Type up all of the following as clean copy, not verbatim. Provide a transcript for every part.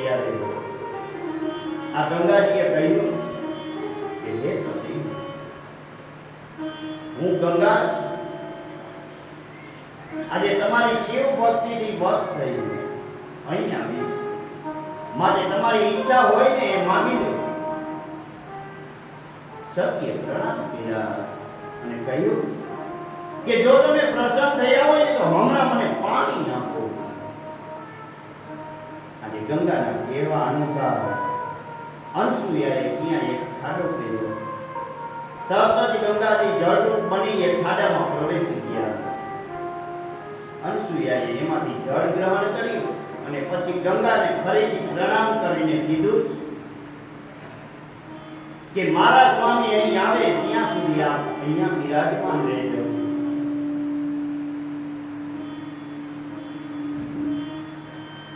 ત્યારે આ ગંગાજીએ કહ્યું કે હે સતી, હું ગંગા આજે તમારી શિવ ભક્તિથી બસ થઈ અહીં આવી, માટે તમારી ઈચ્છા હોય ને એ માંગી લો. સત્ય પ્રણામ કર્યા અને કહ્યું કે જો તમે પ્રસન્ન થયા હોય તો હમણાં મને પાણી આપો. આજે ગંગાના કહેવા અનુસાર અનસુયાએ ત્યાં એક ખાડો કર્યો. તરત જ ગંગાજી જળરૂપ બની એક ખાડામાં પ્રવેશી ગયા. અનસુયાએ એમાંથી જળ ગ્રહણ કર્યું અને પછી ગંગાને ફરીથી પ્રણામ કરીને કીધું કે મારા સ્વામી અહીં આવે ત્યાં સુધી આપ અહીંયા બિરાજમાન રહેજો.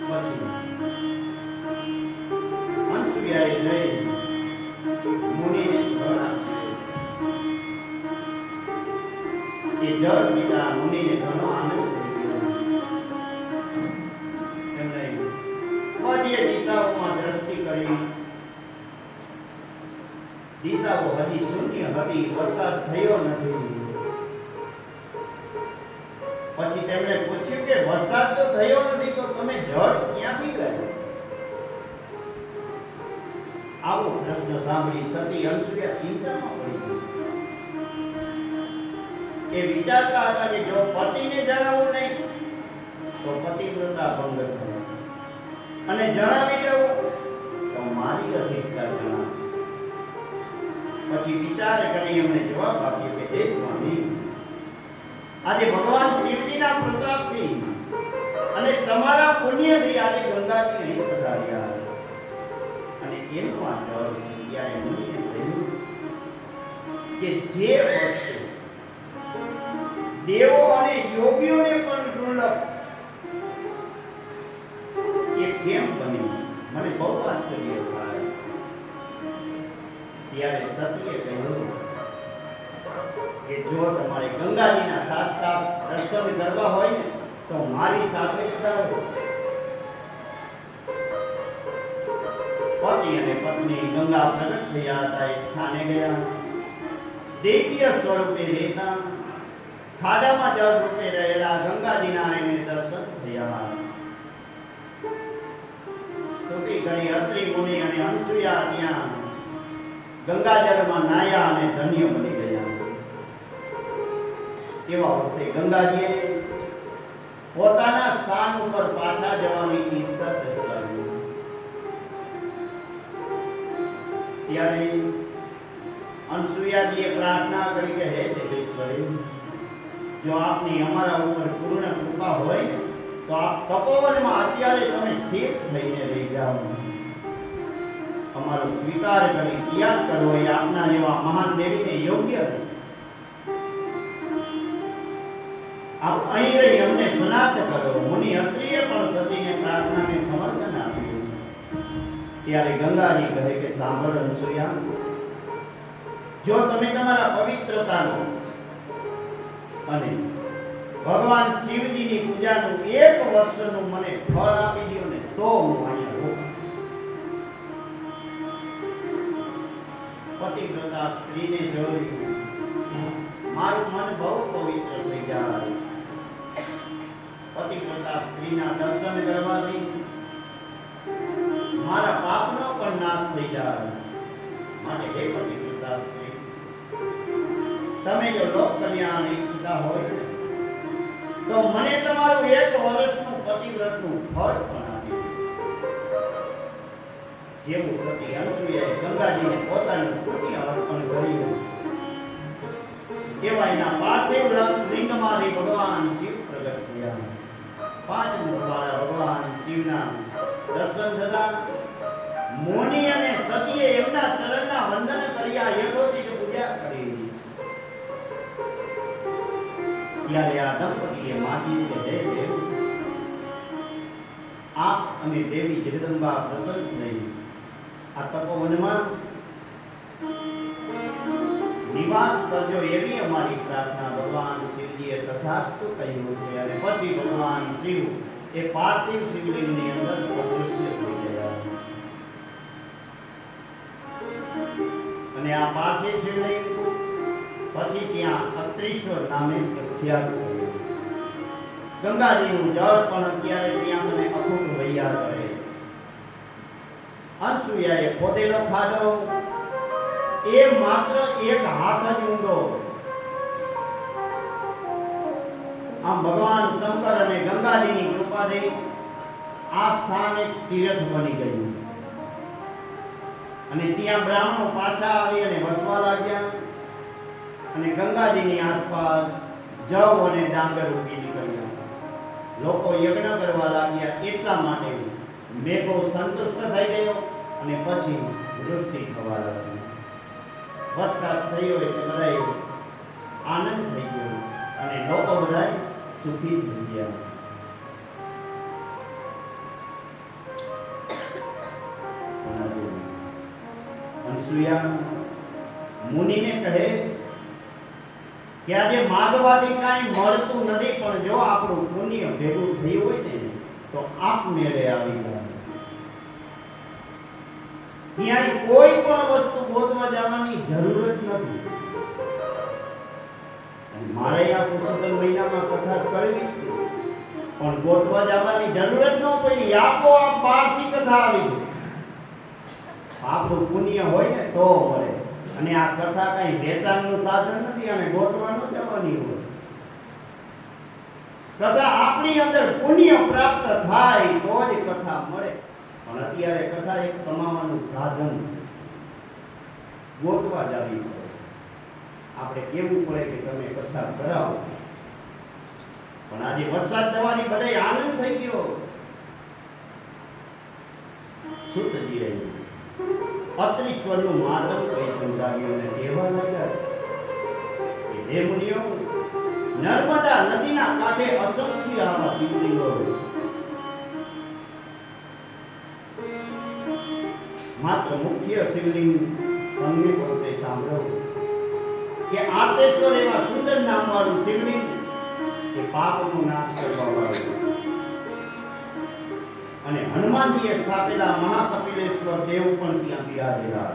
પછી અનસુયાએ જઈ મુનિને જળ આપ્યું. એ જળ પીતા મુનિને ઘણો આનંદ બધી દિશાઓમાં દ્રષ્ટિ કરી. દિશાઓ હજી શૂન્ય હતી, વરસાદ થયો નથી. પછી તેમણે પૂછ્યું કે વરસાદ તો થયો નથી તો તમે જળ ક્યાંથી લાવ્યા? આવો પ્રશ્ન સાંભળી સતી અનસુયા ચિંતામાં પડી ગઈ. એ વિચારતા હતા કે જો પતિને જણાવવું નહીં તો પતિવ્રતા ભંગ થાય અને જણાવી દઉં તો મારી અધિકતા જણાવે. પછી વિચાર કરી એમણે જવાબ આપ્યો કે હે સ્વામી, આજે ભગવાન શિવજીના પ્રતાપથી અને તમારા પુણ્યથી આજે ગંગાજી અહીં પધાર્યા અને એનું આ જળ ત્યારે મુનિએ કહ્યું કે જે વસ્તુ દેવો અને યોગીઓને પણ દુર્લભ એ કેમ બન્યું, મને બહુ આશ્ચર્ય થાય. ત્યારે સતીએ કહ્યું કે જો તમારે ગંગાજીના સાક્ષાત દર્શન કરવા હોય ને તો મારી સાથે કરો. પતિ અને પત્ની ગંગા પ્રગટ થયા હતા એ સ્થાને ગયા. દૈત્ય સ્વરૂપે રહેતા ખાડામાં જળ રૂપે રહેલા ગંગાજીના એને દર્શન થયા. સ્તુતિ કરી અત્રિ મુનિ અને અનસુયા ત્યાં ગંગાજળમાં નાયા અને ધન્ય બની ગયા. એવા વખતે ગંગાજીએ પોતાના સ્થાન ઉપર પાછા જવાની ઈચ્છા દર્શાવી. ત્યારે અનસુયાજીએ પ્રાર્થના કરી કે હે દેવેશ્વરી, જો આપની અમારા ઉપર પૂર્ણ કૃપા હોય તો આપ તપોવનમાં અત્યારે તમે સ્થિર થઈને રહી જાઓ. અમારો સ્વીકાર કરી ત્યાગ કરવો એ આપના જેવા મહાન દેવીને યોગ્ય છે. આપ અહીં રહી અમને સનાત કરો. મુનિ અત્રિએ પણ સતીને પ્રાર્થનાને સમર્થન આપ્યું. ત્યારે ગંગાજી કહે કે સાંભળ અનસુયા, જો તમે તમારા પવિત્રતાનો અને ભગવાન શિવજીની પૂજાનું 1 વર્ષનું મને ફળ આપી દો ને તો હું અહીંયા રોકાઉં. પતિવ્રતા સ્ત્રીને જોઈ મારું મન બહુ પવિત્ર થઈ જાય. પતિવ્રતા સ્ત્રીના દર્શન કરવાથી મારા પાપનો પણ નાશ થઈ જાય. માટે હે પતિવ્રતા સ્ત્રી, તમે જો લોક કલ્યાણ ઈચ્છતા હોય તો મને તમારું 1 વર્ષનું પતિવ્રતનું ફળ પણ આપી દો. જેવું સતી અનસુયાએ ગંગાજીને પોતાનું પુણ્ય અર્પણ કર્યું એવા એના પાર્થિવ લિંગમાંથી ભગવાન શિવ પ્રગટ થયા. 5મું વાર ભગવાન શિવના દર્શન થતા મુનિ અને સતીએ એમના ચરણના વંદન કર્યા, યથોચિત પૂજા કરી. ત્યારે આ દંપતીએ માગી કે હે દેવ, આપ અને દેવી જગદંબા પ્રસન્ન થઈ આ તપોવનમાં નિવાસ કરજો એવી અમારી પ્રાર્થના. ભગવાન શિવજીએ તથાસ્તુ કહ્યું છે અને પછી ભગવાન શિવ એ પાર્થિવ શિવલિંગની અંદર અદૃશ્ય થઈ ગયા. અને આ પાર્થિવ શિવલિંગ પછી ત્યાં અત્રીશ્વર નામે પ્રખ્યાત થયું. ગંગાજીનું જળ પણ અત્યારે ત્યાં મને અખૂટ વૈયા કરે. અનસુયાએ ખોદેલો ખાડો એ માત્ર એક હાથ જ ઊંડો. આમ ભગવાન શંકર અને ગંગાજીની કૃપાથી આ સ્થાન એક તીર્થ બની ગયું અને ત્યાં બ્રાહ્મણો પાછા આવી અને વસવા લાગ્યા અને ગંગાજીની આસપાસ જવ અને ડાંગર ઉગી નીકળ્યા. લોકો યજ્ઞ કરવા લાગ્યા. એટલા માટે મેઘો સંતુષ્ટ થઈ ગયો અને પછી વૃષ્ટિ થવા લાગી. વરસાદ થયો એટલે બધાએ આનંદ થઈ ગયો અને લોકો બધા સુખી થઈ ગયા. અનસુયા મુનિને કહે કે આજે માગવાથી કાંઈ મળતું નથી, પણ જો આપણું પુણ્ય ભેગું થયું હોય ને તો આપમેળે આવી જાય. ત્યાં કોઈ પણ વસ્તુ ગોતવા જવાની જરૂર જ નથી. મારે આ પુરુષોત્તમ મહિનામાં કથા કરવી પણ ગોતવા જવાની જરૂર જ ન પડી. આપોઆપ બહારથી કથા આવી ગઈ. આપણું પુણ્ય હોય ને તો મળે. અને આ કથા કઈ વેચાણનું સાધન નથી અને ગોતવાનું જવાની હોય. કથા આપણી અંદર પુણ્ય પ્રાપ્ત થાય તો જ કથા મળે. પણ અત્યારે કથા એક કમાવાનું સાધન, ગોતવા જવી પડે. આપણે કેવું પડે કે તમે કથા કરાવો. પણ આજે વરસાદ થવાની બધાય આનંદ થઈ ગયો. સુતજી રહ્યું અત્રીશ્વરનું માધવ કઈ સમજાવ્યું અને કહેવા લાગ્યા કે હે મુનિઓ, નર્મદા નદીના કાંઠે અસંખ્ય આવા શિવલિંગો માત્ર મુખ્ય શિવલિંગ તમને પોતે સાંભળો કે આર્તેશ્વર એવા સુંદર નામવાળું શિવલિંગ કે પાપનો નાશ કરવા વાળું અને હનુમાનજીએ સ્થાપેલા મહાકપિલેશ્વર દેવ પણ ત્યાં બિરાજેલા.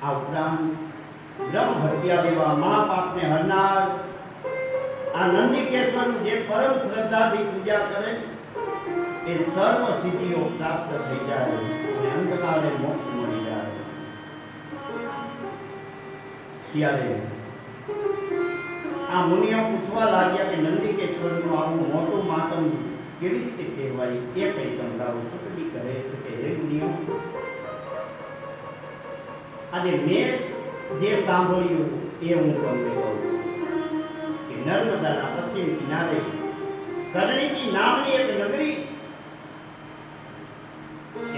આ ઉપરાંત બ્રહ્મ હત્યા જેવા મહાપાપને હરનાર આ નંદિકેશ્વરનું જે પરમ શ્રદ્ધાથી પૂજા કરે એ સર્વ સિદ્ધિઓ પ્રાપ્ત થઈ જાય અને અંતકાળે મોક્ષ મળી જાય. ત્યારે આ મુનિઓ પૂછવા લાગ્યા કે નંદિકેશ્વરનું આવું મોટું માતમ કેવી રીતે કહેવાય એ કઈ સમજાવું. સુતજી કહે છે કે હે મુનિઓ, આજે મેં જે સાંભળ્યું એ હું તમને કહું કે નર્મદાના પશ્ચિમ કિનારે કરણીજી નામની એક નગરી,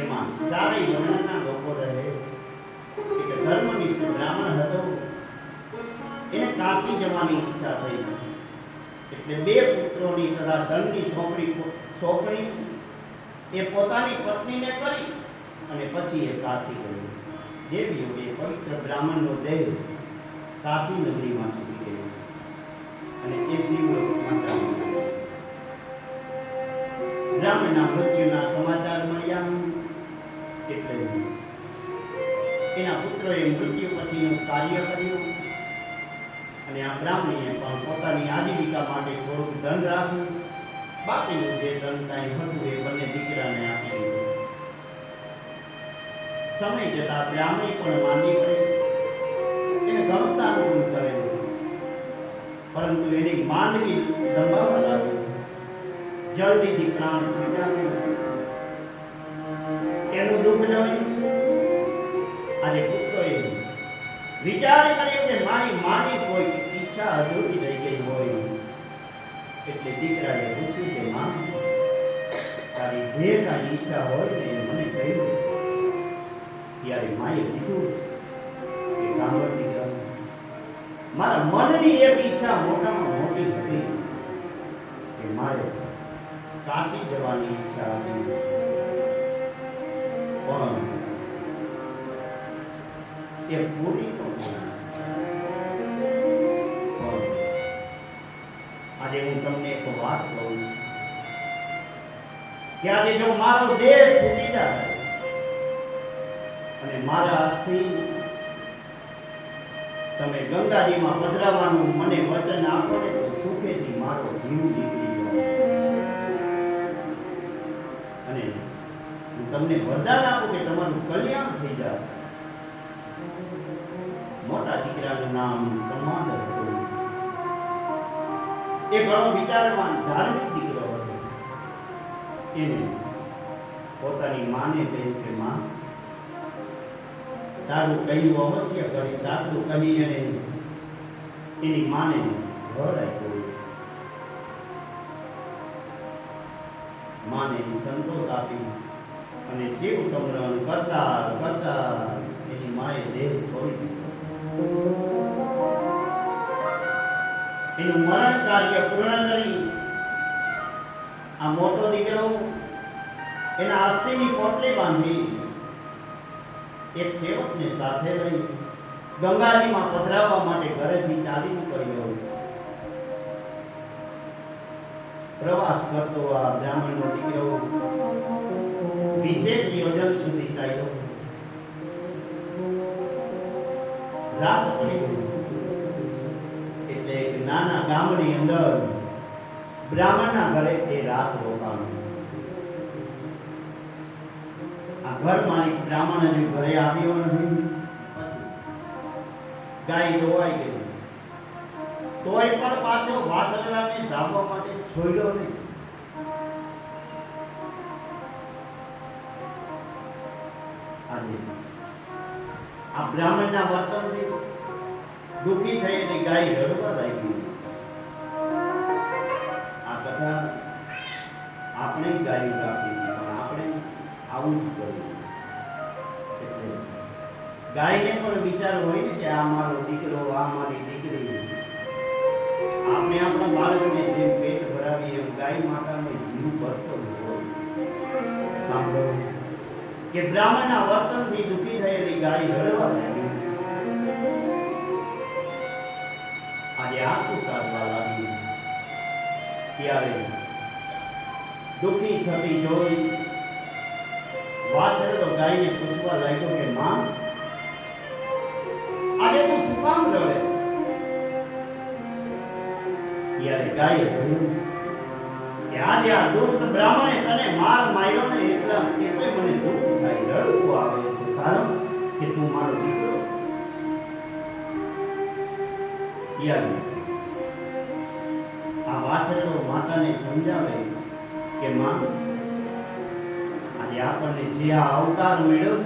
એમાં ચારેય વર્ણના લોકો રહે. એક ધર્મનિષ્ઠ બ્રાહ્મણ હતો. એને કાશી જવાની ઈચ્છા થઈ એટલે બે પુત્રોની તથા ધનની સોંપણી એ પોતાની પત્નીને કરી અને પછી એ કાશી ગયો. દેવીઓ એ પવિત્ર બ્રાહ્મણનો દેહ કાશી નગરીમાં છૂટી ગયો અને એ શિવલોકમાં ચાલ્યો ગયો. બ્રાહ્મણના મૃત્યુના સમાચાર મળ્યા એટલે એના પુત્રોએ મૃત્યુ પછીનું કાર્ય કર્યું અને આ બ્રાહ્મણીએ પણ પોતાની આજીવિકા માટે થોડુંક ધન રાખ્યું. બાકીનું જે ધન કાંઈ હતું એ બંને દીકરાને આપી દીધું. સમય જતા બ્રાહ્મણી પણ માંદી પડી. એને ગમતા નહોતું કરેલું, પરંતુ એની માંદગી દબાવવા લાગી. જલ્દીથી પ્રાણ છૂટ્યા. એનું દુઃખ જોયું આજે પુત્રોએ વિચાર કર્યો કે મારી માની કોઈ ઈચ્છા અધૂરી રહી ગઈ હોય એટલે દીકરાએ પૂછ્યું કે માં, તારી જે કાંઈ ઈચ્છા હોય ને મને કહ્યું. ત્યારે માએ કીધું કે સાંભળ દીકરા, મારા મનની એક ઈચ્છા મોટામાં મોટી હતી કે મારે કાશી જવાની ઈચ્છા હતી, પણ એ પૂરી તો આજે હું તમને એક વાત કહું કે આજે જો મારો દેહ છૂટી જાય અને મારા અસ્થિ તમે ગંગાજીમાં પધરાવાનું મને વચન આપો ને તો સુખેથી મારો જીવ નીકળી જાય. અને હું તમને વરદાન આપું કે તમારું કલ્યાણ થઈ જાય. મોટા દીકરાનું નામ સમાદર હતું. એ ઘણો વિચારવાન ધાર્મિક દીકરો હતો. એને પોતાની માને કહે છે, માં તારું કહ્યું અવશ્ય કરીશ. આટલું કહી અને એની માને ઘર આપ્યું. માને સંતોષ આપી અને શિવ સમરણ કરતા કરતા એની માએ દેહ છોડી દીધો. એનું મરણ કાર્ય પૂર્ણ કરી આ મોટો દીકરો એના અસ્થિની પોટલી બાંધી એક સેવકને સાથે લઈ ગંગાજીમાં પધરાવવા માટે ઘરેથી ચાલી નીકળ્યો. પ્રવાસ કરતો આ બ્રાહ્મણનો દીકરો વિશેષ યોજન સુધી ચાલ્યો. રાત પડી ગઈ એટલે એક નાના ગામની અંદર બ્રાહ્મણના ઘરે તે રાત રોકાણું. આ ઘર માલિક બ્રાહ્મણ હજુ ઘરે આવ્યો નથી. ગાય દોવાઈ ગઈ તોય પણ પાછો વાસરડાને ધાબવા માટે છોડ્યો નહીં. આજે આ બ્રાહ્મણના વર્તનથી દુઃખી થઈ અને ગાય રડવા લાગી. આ કથા આપણે ગાયું રાખી પણ આપણે આવું જ કર્યું. એટલે ગાયને પણ વિચાર હોય ને કે આ મારો દીકરો, આ મારી દીકરી. આપણે આપણા બાળકને જેમ પેટ ભરાવીએ એમ ગાય માતાનો જીવ ભરતો હોય. સાંભળો કે બ્રાહ્મણના વર્તનથી દુઃખી થયેલી ગાય રડવા લાગી. આજે આંસુ કાઢવા લાગી. ત્યારે દુઃખી થતી જોઈ વાછરડો ગાયને પૂછવા લાગ્યો કે માં, આજે તું શું કામ રડે? ત્યારે ગાયે કહ્યું કે આજે આ દુષ્ટ બ્રાહ્મણે તને માર માર્યો ને એટલે મને દુઃખ થાય, રડવું આવે છે. કારણ કે તું મારો દીકરો. ત્યારે આ વાછરડો માતાને સમજાવે કે માં, આજે આપણને જે આ અવતાર મળ્યો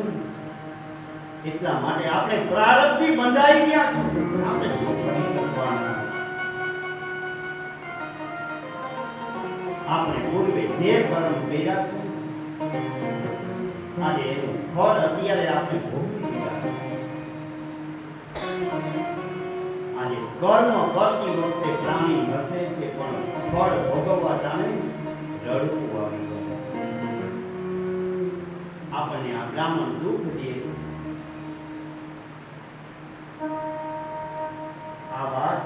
એટલા માટે આપણે પ્રારબ્ધથી બંધાઈ ગયા છે. આપણે શું કરી શકવાના? આપણે પૂર્વે જે કર્મ કર્યા છે આજે એનું ફળ અત્યારે આપણે ભોગવી રહ્યા. આજે કર્મ કરતી વખતે પ્રાણી હસે છે પણ ફળ ભોગવવા ટાણે રડવું આવી જાય. આપણને આ બ્રાહ્મણ દુઃખ દે. આ વાત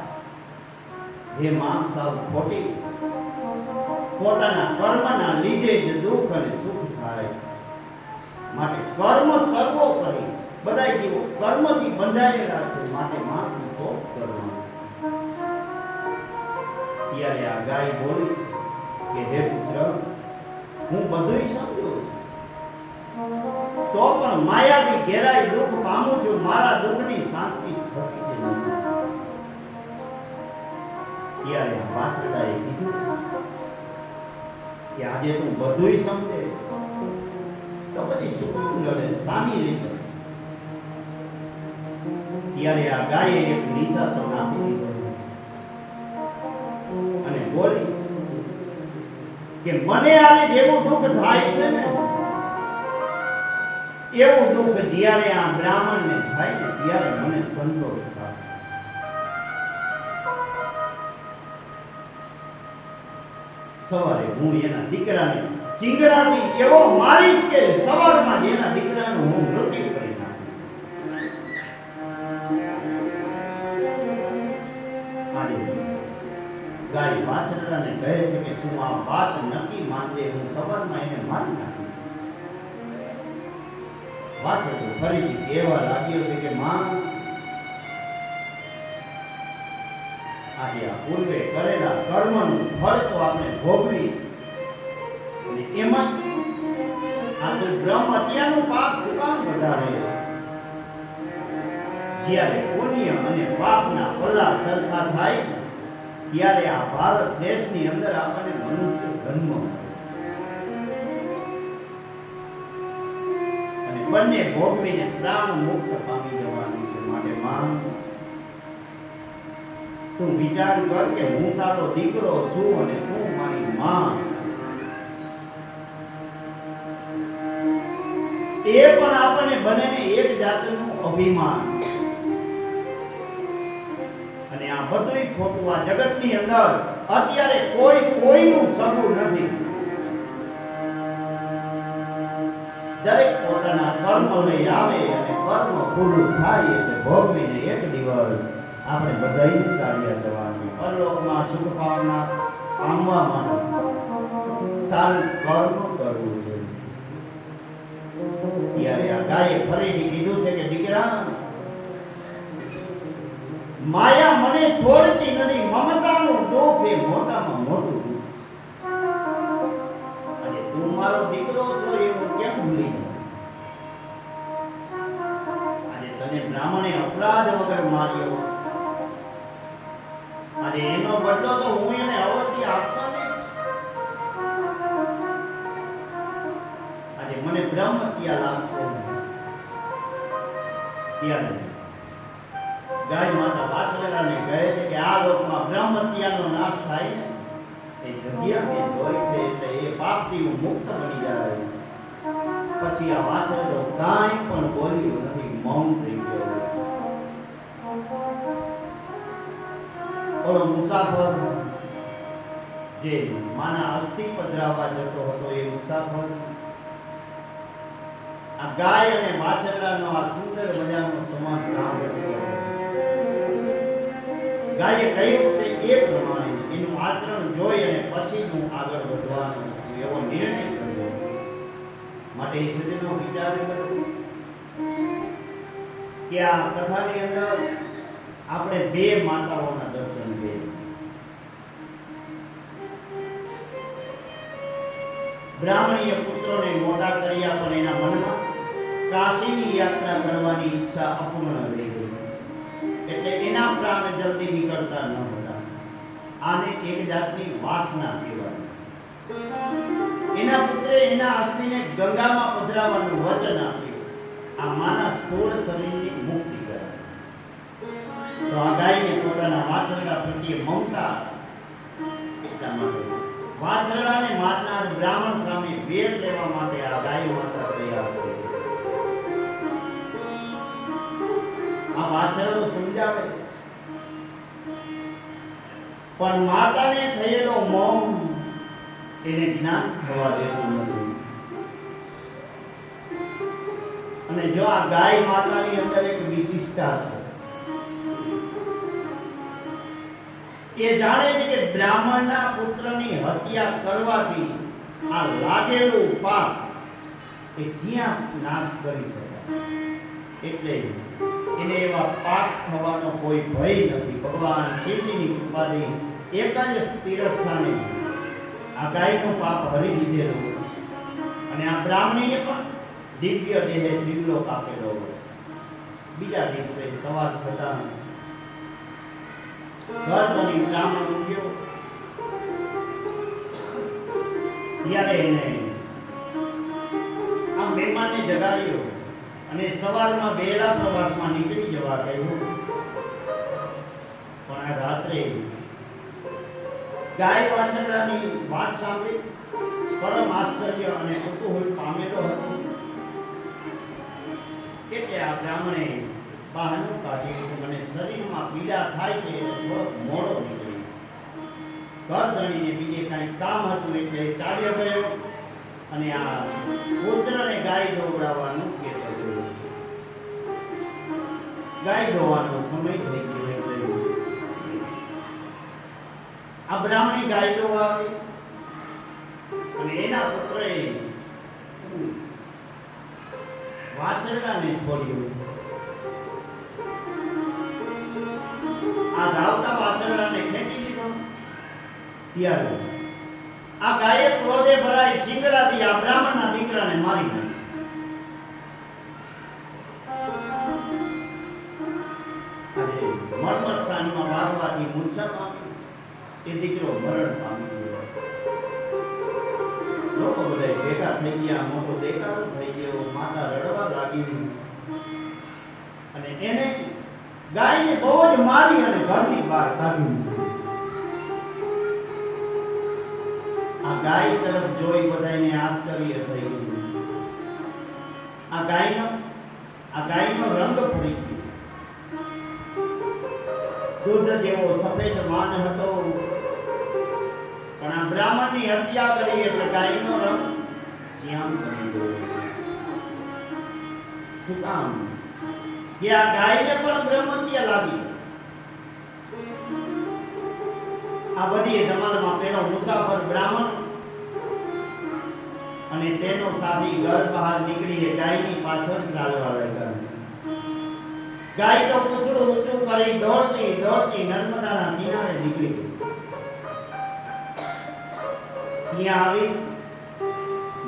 જે માન સાવ ખોટી. પોતાના કર્મના લીધે જ દુઃખ અને સુખ થાય. માટે કર્મ સર્વોપરી. બધા જીવો કર્મથી બંધાયેલા છે. માટે માનથી શોક કરવાનો. ત્યારે આ ગાય બોલી કે હે પુત્ર, હું બધુંય સમજુ છું, તો પણ માયાથી ઘેરાઈ દુઃખ પામું છું. મારા દુઃખની શાંતિ થતી નથી. ત્યારે આ વાછરડાએ કીધું કે આજે તું બધુંય સમજે તો પછી શું લડે? સાની રીતે. ત્યારે આ ગાયે એક નિશાસો નાખી દીધો અને બોલી કે મને આજે જેવું દુઃખ થાય છે ને એવું દુઃખ જ્યારે આ બ્રાહ્મણને થાય ને ત્યારે મને સંતોષ થાય. સવારે હું એના દીકરાને સિંગડાથી એવો મારીશ કે સવારમાં જ એના દીકરાનું હું મૃત્યુ કરી નાખીશ. ગાય વાછરડાને કહે છે કે તું આ વાત નક્કી માનજે, હું સવારમાં એને મારી નાખીશ. વાછરડો ફરીથી કહેવા લાગ્યો છે કે માં, આજે આ પૂર્વે કરેલા કર્મનું ફળ તો આપણે ભોગવી અને એમાં આ તો બ્રહ્મ હત્યાનું પાપ કામ વધારે જ્યારે પુણ્ય અને પાપના પલ્લા સરખા થાય ત્યારે આ ભારત દેશની અંદર આપણને મનુષ્ય જન્મ અને બંને ભોગવીને પ્રાણ મુક્ત પામી જવાનું છે. માટે માં તું વિચાર કર કે હું તારો દીકરો છું અને તું મારી માં. એ પણ આપણને બંનેને એક જાતનું અભિમાન અને આ બધું ખોટું. આ જગતની અંદર અત્યારે કોઈ કોઈનું સગું નથી. દરેક પોતાના કર્મ લઈ આવે અને કર્મ પૂરું થાય એટલે ભોગવીને એક દિવસ આપણે બધાય ચાલ્યા જવાનું. પરલોકમાં સુખ પામના પામવા માટે સારું કર્મ કરવું જોઈએ. ત્યારે આ ગાયે ફરીથી કીધું છે કે દીકરા, માયા મને છોડતી નથી. મમતાનું દુઃખ એ મોટામાં મોટું દુઃખ. અને તું મારો દીકરો છો એવું કેમ ભૂલી ગયો? આજે તને બ્રાહ્મણે અપરાધ વગર માર્યો. આજે એનો બદલો તો હું એને અવશ્ય આપતો નહીં. આજે મને બ્રહ્મ હત્યા લાગશે. ત્યારે ગાય માતા વાછરડાને કહે છે કે આ લોકમાં બ્રહ્મ હત્યાનો નાશ થાય ને એ જગ્યા હોય છે એટલે એ પાપથી હું મુક્ત બની જાય. પછી આ વાછરડો કાંઈ પણ બોલ્યો નથી, મૌન થઈ ગયો. ઓલો મુસાફર જે માના અસ્થિ પધરાવવા જતો હતો એ મુસાફર આ ગાય અને વાછરડાનો આ સુંદર મજાનો સમાજ સાંભળ્યો. ગાયે કહ્યું છે એ પ્રમાણે એનું આચરણ જોઈ અને પછી હું આગળ વધવાનો એવો નિર્ણય કર્યો. માટે એ સજ્જનો વિચાર કર્યો કે આ કથાની અંદર આપણે બે માતાઓના દર્શન કરીએ. બ્રાહ્મણીય પુત્રોને મોટા કર્યા પણ એના મનમાં કાશીની યાત્રા કરવાની ઈચ્છા અપૂર્ણ રહી ગઈ. એટલે એના પ્રાણ જલ્દી નીકળતા ન હતા. આને એક જાતની વાસના કહેવાય. એના પુત્રે એના અસ્થિને ગંગામાં પધરાવવાનું વચન આપ્યું. આ માના સ્થૂળ શરીરની મુક્તિ કરાય. તો આ ગાયને પોતાના વાછરડા પ્રત્યે મમતા એટલા માટે વાછરડાને મારનાર બ્રાહ્મણ સામે વેર લેવા માટે આ ગાય માતા તૈયાર થઈ. આ વાછરડો સમજાવે પણ માતાને થયેલો મૌન એને જ્ઞાન થવા દેતું નથી. અને જો આ ગાય માતાની અંદર એક વિશિષ્ટતા છે. એ જાણે છે કે બ્રાહ્મણના પુત્રની હત્યા કરવાથી આ લાગેલું પાપ એ ક્યાં નાશ કરી શકાય. એટલે એને એવા પાપ થવાનો કોઈ ભય નથી. ભગવાન શિવજીની કૃપાથી એક જ સ્થિર સ્થાને આ ગાયનો પાપ હરી લીધેલો અને આ બ્રાહ્મણીને પણ દિવ્ય દેહે શિવલોક આપેલો. બીજા દિવસે સવાર થતા ગર્ભની બ્રાહ્મણ ઉઠ્યો ત્યારે એને આ મહેમાનને જગાડ્યો અને સવારમાં વહેલા પ્રવાસમાં નીકળી જવા કહ્યું. પણ આ રાત્રે ગાય વાછરડાની વાત સાંભળી પરમ આશ્ચર્ય અને કુતૂહલ પામેલો હતો. એટલે આ બ્રાહ્મણે બહાનું કાઢ્યું. મને શરીરમાં પીડા થાય છે એટલે થોડોક મોડો નીકળી. ઘર ધણીને બીજે કાંઈ કામ હતું એટલે ચાલ્યો ગયો અને આ પુત્રને ગાય દોવડાવવાનું કહેતો. ગાય દોવાનો સમય થઈ ગયો એટલે આ બ્રાહ્મણી ગાય દોવા આવી અને એના પુત્રએ વાછરડાને છોડ્યું. આ ધાવતા વાછરડાને ત્યારે આ ગાયે ક્રોધે ભરાઈ શીંગડાથી આ બ્રાહ્મણના દીકરાને મારી નાખ્યો. મર્મસ્થાનમાં વારવાથી મૂર્છા પામી, એ દીકરો મરણ પામી ગયો. લોકો બધા ભેગા થઈ ગયા, મોટો દેખાડો થઈ ગયો, માતા રડવા લાગી અને એને ગાયને બહુ જ મારી અને ઘરની બહાર કાઢી મૂકી. આ ગાય તરફ જોઈ બધાને આશ્ચર્ય થઈ ગયું. આ ગાયનો રંગ ફરી ગયો. દૂધ જેવો સફેદ માન હતો, પણ આ બ્રાહ્મણની હત્યા કરી એટલે ગાયનો રંગ શ્યામ થઈ ગયો. શું કામ? કે આ ગાયને પણ બ્રહ્મત્ય લાગી. આ બધી જમાનામાં પેલો મુસાફર બ્રાહ્મણ અને તેનો સાથી ઘર બહાર નીકળીને ગાયની પાછળ ચાલવા લાગ્યા. ગાય તો પૂછડું ઊંચું કરી દોડતી દોડતી નર્મદાના કિનારે નીકળી ગઈ. ત્યાં આવી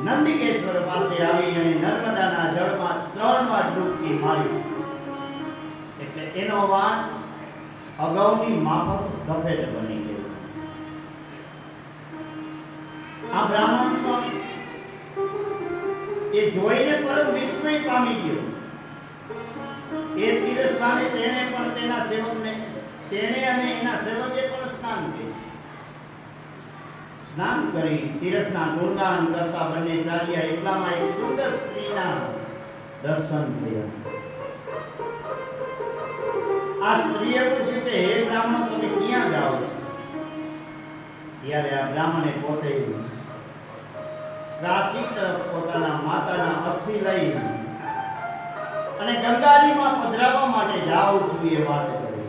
નંદિકેશ્વર પાસે આવી અને નર્મદાના જળમાં 3 વાર ડૂબકી મારી. એટલે એનો વાન અગાઉની માફક સફેદ બની ગયો. આ બ્રાહ્મણ એ જોઈને પરમ વિસ્મય પામી ગયો. એ તીર્થસ્થાને તેણે પણ તેના સેવકને અને એના સેવકે પણ સ્નાન કરી તીર્થના ગુણગાન કરતા બંને ચાલ્યા. એટલામાં એક સુંદર સ્ત્રીના દર્શન થયા. આ સ્ત્રીએ પૂછ્યું કે હે બ્રાહ્મણ, તમે ક્યાં જાઓ છો? ત્યારે આ બ્રાહ્મણે પોતે કાશી તરફ પોતાના માતાના અસ્થિ લઈ અને ગંગાજીમાં પધરાવવા માટે જાઉં છું એ વાત કરી.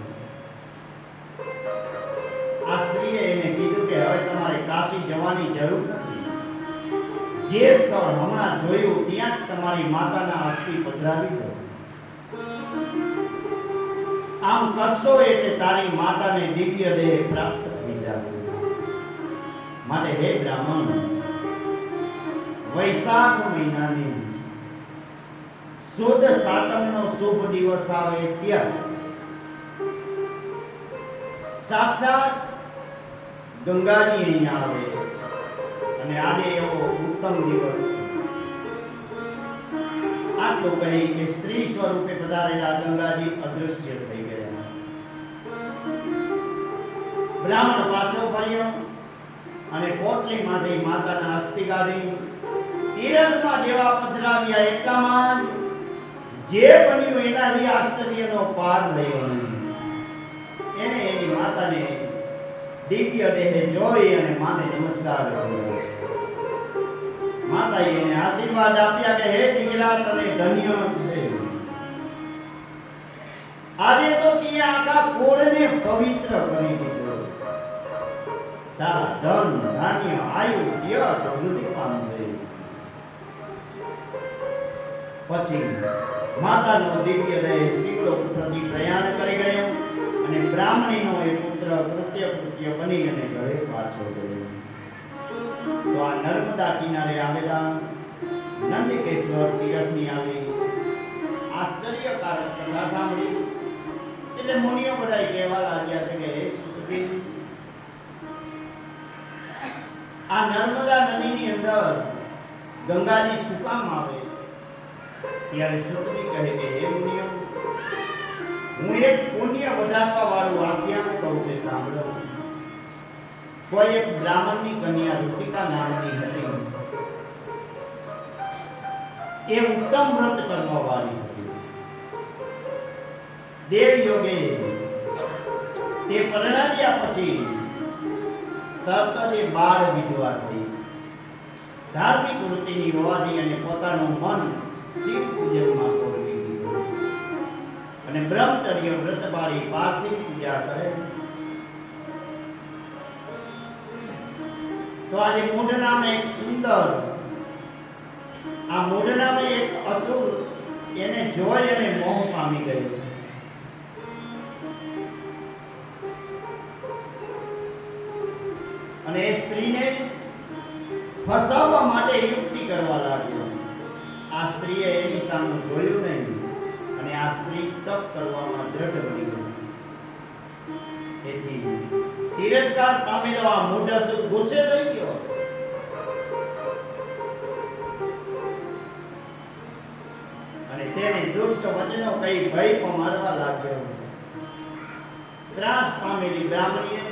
આ સ્ત્રીએ એને કીધું કે હવે તમારે કાશી જવાની જરૂર નથી. જે સ્થળ હમણાં જોયું ત્યાં જ તમારી માતાના અસ્થિ પધરાવી દો. આમ કરશો એટલે તારી માતાને દિવ્ય દેહ પ્રાપ્ત થઈ જશે. માટે હે બ્રાહ્મણ, વૈશાખ મહિનાની સુદ સાતમનો શુભ દિવસ આવે ત્યારે સાક્ષાત ગંગાજી અહીંયા આવે અને આજે એવો ઉત્તમ દિવસ છે. આટલું કહી કે સ્ત્રી સ્વરૂપે પધારેલા ગંગાજી અદૃશ્ય થઈ ગયા. બ્રાહ્મણ પાછો ફર્યો અને પોટલીમાંથી માતાના અસ્થિ કાઢી તીરથમાં જેવા પધરાવ્યા. એટલામાં જે બન્યું એનાથી આશ્ચર્યનો પાર લયો નહીં. એને એની માતાને દિવ્ય દેહે જોઈ અને માને નમસ્કાર કર્યો. માતાએ એને આશીર્વાદ આપ્યા કે હે દીકરા, તને ધન્ય છે. આજે તો ત્યાં આખા કુળને પવિત્ર કરી દીધો. તારા ધન ધાન્ય આયુ યશ વૃદ્ધિ પામશે. પછી માતાનો દિવ્ય દેહ શીઘ્ર પુત્રથી પ્રયાણ કરી ગયો અને બ્રાહ્મણીનો એ પુત્ર કૃત્ય બની અને ઘરે પાછો ગયો. તો આ નર્મદા કિનારે આવેલા નંદિકેશ્વર તીર્થની આવી આશ્ચર્યકારક કથા સાંભળી એટલે મુનિઓ બધા કહેવા લાગ્યા છે કે હે સુતજી, આ નર્મદા નદીની અંદર ગંગાજી શું કામ આવે? ત્યારે સુતજી કહે કે હે મુનિઓ, હું એક પુણ્ય વધારવા વાળું આખ્યાન કહું તે સાંભળો. કોઈ એક બ્રાહ્મણની કન્યા ઋષિકા નામની હતી. એ ઉત્તમ વ્રત કરવા વાળી હતી. દેવ યોગે તે પરણાવ્યા પછી તરત જ બાળ વિધવા થઈ. ધાર્મિક વૃત્તિની હોવાથી અને પોતાનું મન શિવ પૂજનમાં તોડી દીધું અને બ્રહ્મચર્ય વ્રત પાળી પાર્થિવ પૂજા કરે. તો આજે મૂઢ નામે એક સુંદર, આ મૂઢ નામે એક અસુર એને જોઈ અને મોહ પામી ગયો. અને એ સ્ત્રીને ફસાવવા માટે યુક્તિ કરવા લાગ્યો. આ સ્ત્રીએ એની સામે જોયું નહીં અને આ સ્ત્રી તપ કરવામાં દ્રઢ બની ગઈ. તેથી તિરસ્કાર પામેલો આ મૂઢ ગુસ્સે થઈ ગયો અને તેને દુષ્ટ વચનો કહી ભય પમાડવા લાગ્યો. ત્રાસ પામેલી બ્રાહ્મણીએ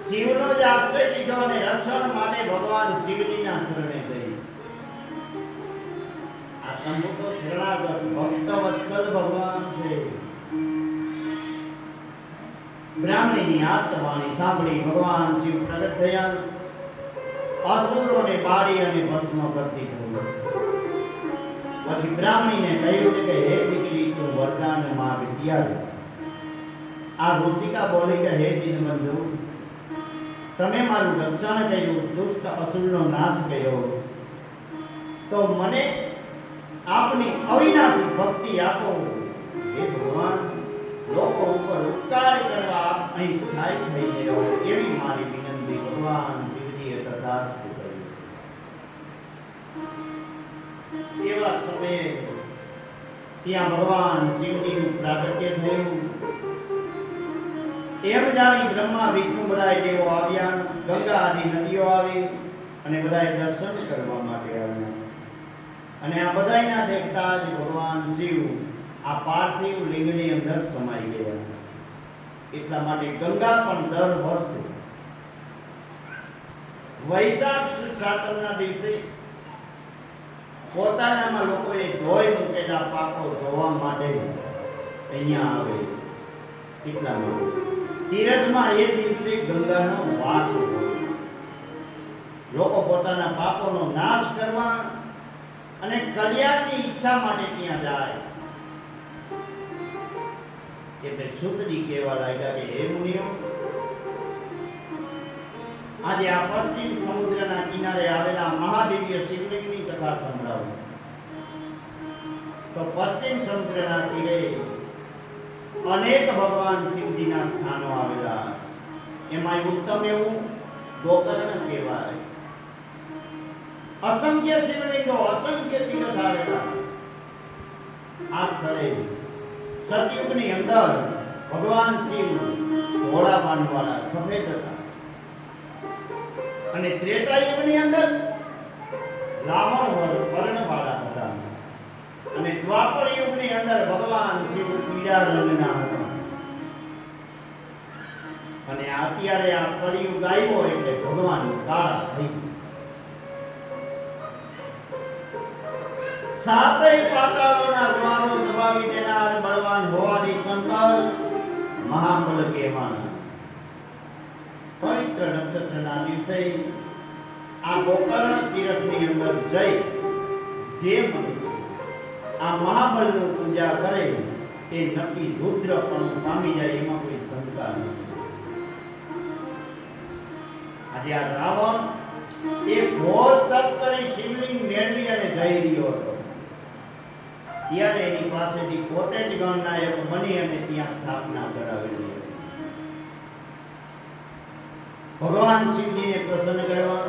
શિવનો જ આશ્રય લીધો અને રક્ષણ માટે ભગવાન શિવજીના શરણે ગઈ. આ શંભુ તો શરણાગત ભક્ત વત્સલ ભગવાન છે. બ્રાહ્મણીની આર્તવાણી સાંભળી ભગવાન શિવ પ્રગટ થયા. અસુરોને બાળી અને ભસ્મ કરતી થઈ. પછી બ્રાહ્મણીને કહ્યું કે હે દીકરી, તું વરદાન માંગ ત્યારે. આ ઋષિકા બોલી કે હે દીનબંધુ, તમે મારું રક્ષણ કર્યું, દુષ્ટ અસુરનો નાશ કર્યો, તો મને આપની અવિનાશી ભક્તિ આપો. હે ભગવાન, લોકો ઉપર ઉપકાર કરવા આપ અહીં સ્થાયી થઈને રહો એવી મારી વિનંતી. ભગવાન શિવજીએ તથાસ્તુ કહ્યું. એવા સમયે ત્યાં ભગવાન શિવજીનું પ્રાગટ્ય થયું. એમ જાણી બ્રહ્મા વિષ્ણુ બધાય દેવો આવ્યા. ગંગા આદિ નદીઓ આવી અને બધાય દર્શન કરવા માટે આવ્યા. અને આ બધાયના દેખતા જ ભગવાન શિવ આ પાર્થિવ લિંગની અંદર સમાઈ ગયા. એટલા માટે ગંગા પણ દર વર્ષે વૈશાખ સાતમના દિવસે પોતાનામાં લોકોએ ધોઈ મૂકેલા પાકો ધોવા માટે અહીંયા આવે. એટલા માટે તીરથમાં એ દિવસે ગંગાનો વાસ હોય. લોકો પોતાના પાપોનો નાશ કરવા અને કલ્યાણની ઈચ્છા માટે ત્યાં જાય. એટલે સુતજી કહેવા લાગ્યા કે હે મુનિઓ, આજે આ પશ્ચિમ સમુદ્રના કિનારે આવેલા મહાદેવીય શિવલિંગની કથા સંભળાવો. તો પશ્ચિમ સમુદ્રના તીરે અનેક ભગવાન શિવજીના સ્થાનો આવેલા. એમાં ઉત્તમ એવું ગોકર્ણ કહેવાય. અસંખ્ય શિવલિંગો, અસંખ્ય તીર્થ આવેલા. આ સ્થળે સતયુગની અંદર ભગવાન શિવ ઘોડા બાંધવાળા સફેદ હતા અને ત્રેતાયુગની અંદર રાવણ વર્ણવાળા હતા અને દ્વાપર યુગની અંદર ભગવાન શિવ પીળા રંગના હતા. અને અત્યારે આ કળિયુગ આવ્યો એટલે ભગવાન કાળા થઈ ગયા. સાતેય પાતાળોના દ્વારો દબાવી દેનાર બળવાન હોવાથી શંકર મહાબળ કહેવાના. પવિત્ર નક્ષત્રના દિવસે આ ગોકર્ણ તીર્થની અંદર જઈ જે મનુષ્ય આ મહાબળનું પૂજા કરે તે નક્કી રુદ્ર પણ પામી જાય, એમાં કોઈ શંકા નથી. આજે આ રાવણ એ ઘોર તપ કરી શિવલિંગ મેળવી અને જઈ રહ્યો હતો. ત્યારે એની પાસેથી પોતે જ ગણનાયક બની અને ત્યાં સ્થાપના કરાવેલી હતી. ભગવાન શિવજીને પ્રસન્ન કરવા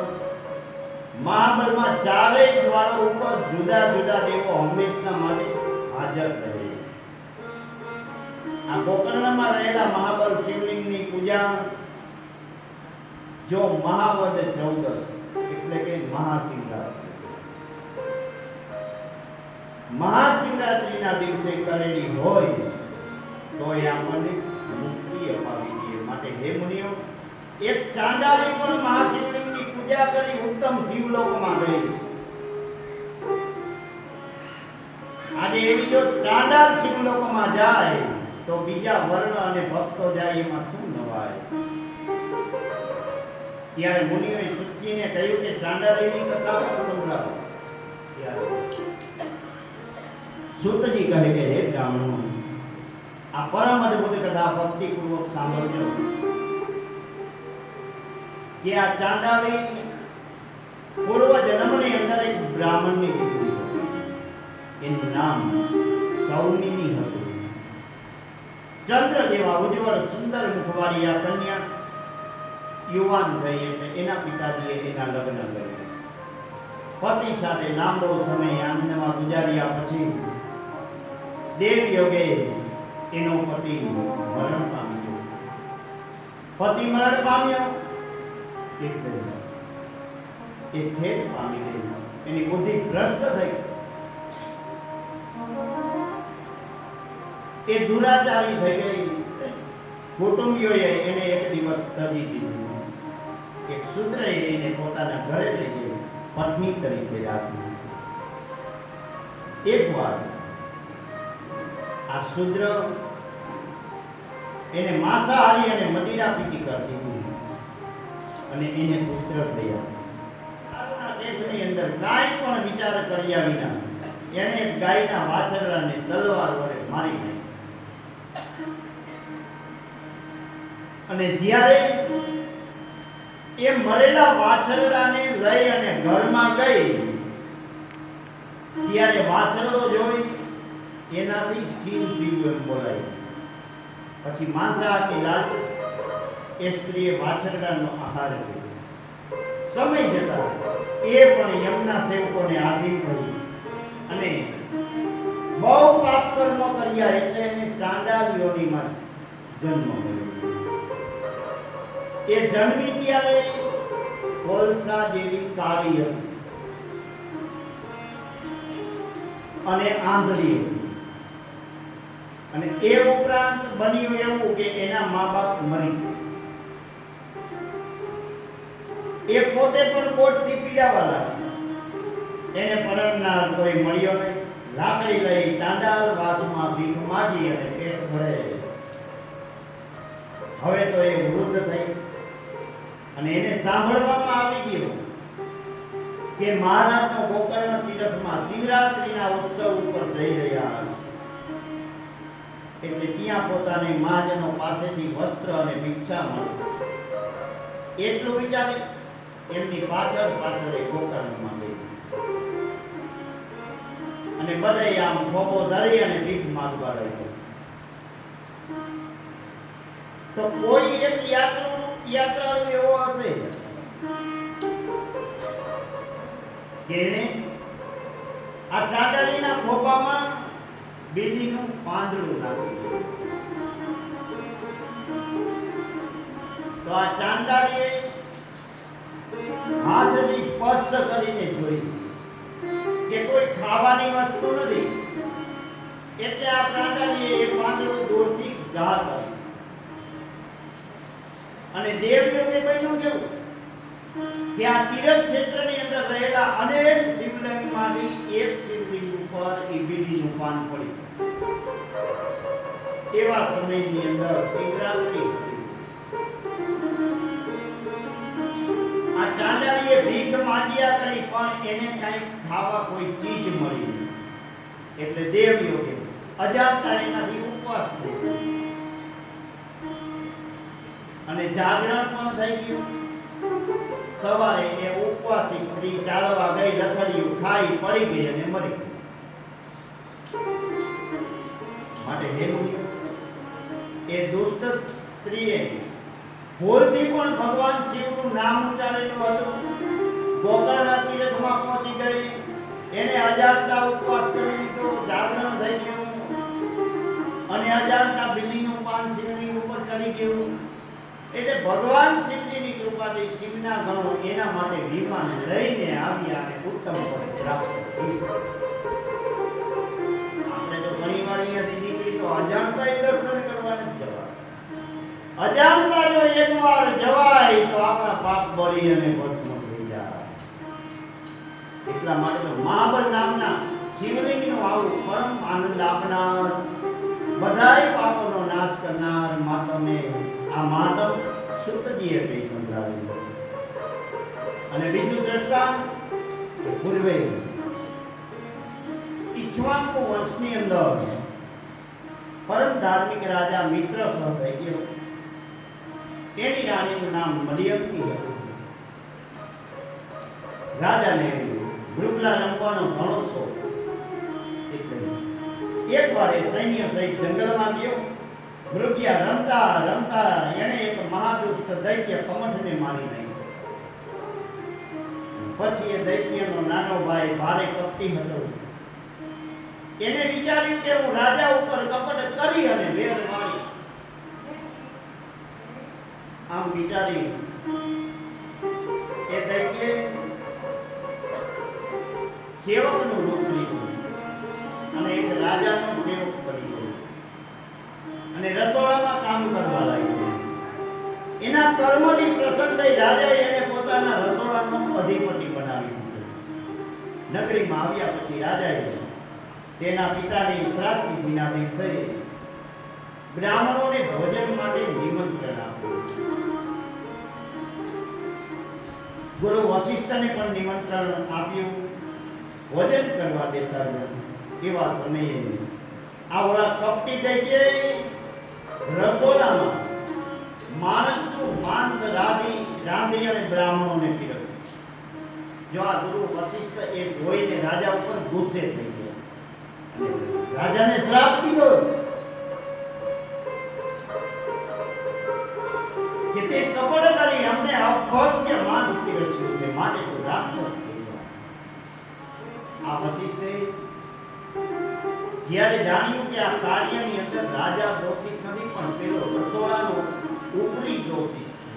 મહાબળમાં ચારેય દ્વારો ઉપર જુદા જુદા દેવો હંમેશના માટે હાજર રહે. આ ગોકર્ણમાં રહેલા મહાબળ શિવલિંગની પૂજા જો મહાવદ 14 એટલે કે મહાશિવરાત્રી, મહાશિવરાત્રીના દિવસે કરેલી હોય તો એ આપણને મુક્તિ અપાવી દે. માટે હે મુનિઓ, એક ચાંડાલી પણ મહાશિવલિંગની પૂજા કરી ઉત્તમ શિવલોકમાં ગઈ. આજે એવી જો ચાંડાલ શિવલોકમાં જાય તો બીજા વર્ણ અને ભક્તો જાય એમાં શું નવાય? ત્યારે મુનિઓએ સુતજીને કહ્યું કે ચાંડાલીની કથા સંભળાવો. સુતજી કહે કે હે બ્રાહ્મણો, આ પરમ અદ્ભુત કથા ભક્તિપૂર્વક સાંભળજો. કે આ ચાંડાલી પૂર્વ જન્મની અંદર એક બ્રાહ્મણની દીકરી હતી. એનું નામ સૌમિની હતું. ચંદ્ર જેવા ઉજ્જવળ સુંદર મુખવાળી આ કન્યા યુવાન થઈ એટલે એના પિતાજીએ એના લગ્ન કર્યા. પતિ સાથે લાંબો સમય આનંદમાં ગુજાર્યા પછી દેવ યોગે એનો પતિ મરણ પામ્યો. પતિ મરણ પામ્યો એ ખેદ પામી ગઈ. એની બુદ્ધિ ભ્રષ્ટ થઈ. એ દુરાચારી થઈ ગઈ. કુટુંબીઓએ એને એક દિવસ તજી દીધું. એક શૂદ્રએ એને પોતાના ઘરે લઈ ગઈ, પત્ની તરીકે રાખી. એકવાર આ શૂદ્ર એને માંસાહારી અને મદિરા પીતી કરતી હતી અને એને પુત્ર થયા. દેશની અંદર કાંઈ પણ વિચાર કર્યા વિના એને ગાયના વાછરડાને તલવાર વડે મારી નાખ્યો. અને જ્યારે એ મરેલા વાછરડાને લઈ અને ઘરમાં ગઈ ત્યારે વાછરડો જોઈ એનાથી સીન જીવન બોલાય. પછી માંસાહારી લાલ એ સ્ત્રીએ વાછરડાનો આહાર કર્યો. સમય જતા એ પણ યમના સેવકોને આધીન થઈ અને બહુ પાપ કર્મ કર્યા એટલે એને ચાંડાલ યોનિમાં જન્મ મળ્યો. એ જન્મી ત્યારે કોલસા જેવી કાળી હતી અને આંધળી હતી. અને એ ઉપરાંત બન્યું એવું કે એના મા બાપ મરી ગયા. એ પોતે પણ કોટથી પીડાવા લાગી. એને પરણનાર કોઈ મળ્યો નહીં. લાકડી લઈ ચાંડાલ વાસમાં ભીખ માગી અને પેટ ભરે. હવે તો એ વૃદ્ધ થઈ અને એને સાંભળવામાં આવી ગયું કે મહારાજનો ગોકર્ણ તીર્થમાં શિવરાત્રીના ઉત્સવ ઉપર જઈ રહ્યા છે. એટલે ત્યાં પોતાની મહાજનો પાસેથી વસ્ત્ર અને ભિક્ષા મળે એટલું વિચારી એમની પાછળ પાછળ ગોકર્ણમાં ગઈ અને બધે આમ ખોબો ધરી અને ભીખ માંગવા લાગ્યો. તો કોઈ એક યાત્રાળુ એવો હશે કે એને આ ચાંડાલીના ખોબામાં બીજીનું પાંદડું નાખ્યું. તો આ ચાંદાલીએ હાથથી સ્પર્શ કરીને જોઈ કે કોઈ ખાવાની વસ્તુ નથી. એટલે આ ચાંદાલીએ એ પાંદડું દૂરથી ઘા કરી અને દેવયોગે બન્યું કેવું કે આ તીર્થ ક્ષેત્રની અંદર રહેલા અનેક શિવલિંગમાંથી એક શિવલિંગ ઉપર એ બીડીનું પાન પડ્યું. એવા સમયની અંદર શિવરાત્રી આ ચાંડાલીએ ભીખ માંગ્યા કરી પણ એને કઈ ખાવા કોઈ ચીજ મળી નહીં. એટલે દેવયોગે અજાણતા એનાથી ઉપવાસ થયો અને જાગરણ પણ થઈ ગયું. સવારે એ ઉપવાસી સ્ત્રી ચાલવા ગઈ, લથડિયું ખાઈ પડી ગઈ અને મરી ગઈ. માટે હે મુનિઓ, એ દુષ્ટ સ્ત્રીએ ભૂલથી પણ ભગવાન શિવનું નામ ઉચ્ચારેલું હતું. ગોકર્ણ તીર્થમાં પહોંચી ગઈ. એને અજાણતા ઉપવાસ કરી લીધો, જાગરણ થઈ ગયું અને અજાણતા બિલ્લીનું પાન શિવલિંગ ઉપર ચડી ગયું. એટલે ભગવાન શિવજીની કૃપાથી શિવના ગણો એના માટે વિમાન લઈને આવ્યા અને ઉત્તમ પદે પ્રાપ્ત કર્યું. આપણે તો ઘણી વાર અહીંયાથી નીકળી તો અજાણતા દર્શન કરવા નથી જવા. અજાણતા જો એકવાર જવાય તો આપણા પાપ બળી અને ભસ્મ થઈ જાય. એટલા માટે તો મહાબલ નામના શિવલિંગનું આવું પરમ આનંદ આપનાર, બધાય પાપોનો નાશ કરનાર માતમે આ માતમ સુતજીએ કહી સંભળાવ્યું. અને બીજું દ્રષ્ટાંત પૂર્વે ઇક્ષ્વાકુ વંશની અંદર પરમ ધાર્મિક રાજા મિત્ર સહ થઈ ગયો. તેની રાણીનું નામ મદિયંતી હતું. રાજાને મૃગલા રમવાનો ઘણો શોખ. એકવાર એ સૈન્ય સહિત જંગલમાં ગયો મૃગ્યા રમતા રમતા એને એક મહાદુષ્ટ દૈત્ય કમઠને મારી નાખ્યો. પછી એ દૈત્યનો નાનો ભાઈ ભારે કપટી હતો. એને વિચાર્યું કે હું રાજા ઉપર કપટ કરી અને વેર મારી. આમ વિચારી એ દૈત્ય સેવકનું રૂપ લીધું અને એક રાજાનો સેવક બની ગયો અને રસોડામાં કામ કરવા લાગ્યો. એના કર્મથી પ્રસન્ન થઈ રાજાએ એને પોતાના રસોડાનો અધિપતિ બનાવી દીધો. નગરીમાં આવ્યા પછી રાજાએ તેના પિતાની શ્રાદ્ધ વિધિના દિવસે બ્રાહ્મણોને ભોજન માટે નિમંત્રણ આપ્યું. ગુરુ વશિષ્ઠને પણ નિમંત્રણ આપ્યું. ભોજન કરવા બેસાડ્યા. એવા સમયે આ ઓલા કપટી દૈત્યે રસોડામાં માણસનું માંસ રાંધી અને બ્રાહ્મણોને પીરસ્યું. જો આ ગુરુ વશિષ્ઠ એ જોઈને રાજા ઉપર ગુસ્સે થઈ ગયા. રાજાને શ્રાપ દીધો કે તે કપટ કરી અમને અભક્ષ્ય માંસ પીરસ્યું છે, માટે તું રાક્ષસ થઈ જા. આ વશિષ્ઠે જ્યારે જાણ્યું કે આ કાર્યની અંદર રાજા દોષિત નથી પણ પેલો રસોડાનો ઉપરી દોષિત છે,